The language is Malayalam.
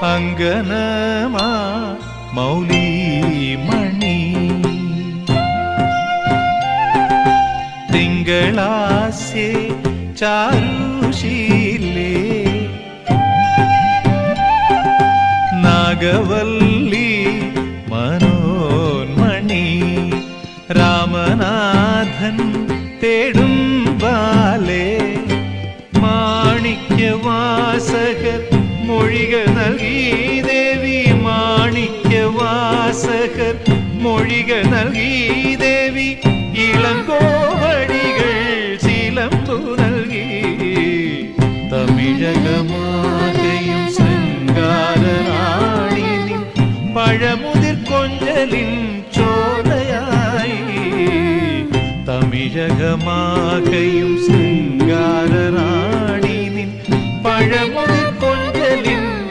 അങ്കനമാ മൗലിമണി തിങ്കളാസ്യേ ചാരുശീലേ നാഗവല്ലി മനോന്മണി രാമനാഥൻ തേടും ബാലേ മാണിക്യവാസകർ മൊഴികൾ നൽകി ദേവി മാണിക്യവാസകർ മൊഴികൾ നൽകി ദേവി ഇളങ്കോവടികൾ ചിലമ്പു നൽകി തമിഴകമാകയും ശൃംഗാരറാണിനിൻ പഴമുതിർ കൊഞ്ചലിൻ ചോലയായി തമിഴകമാകയും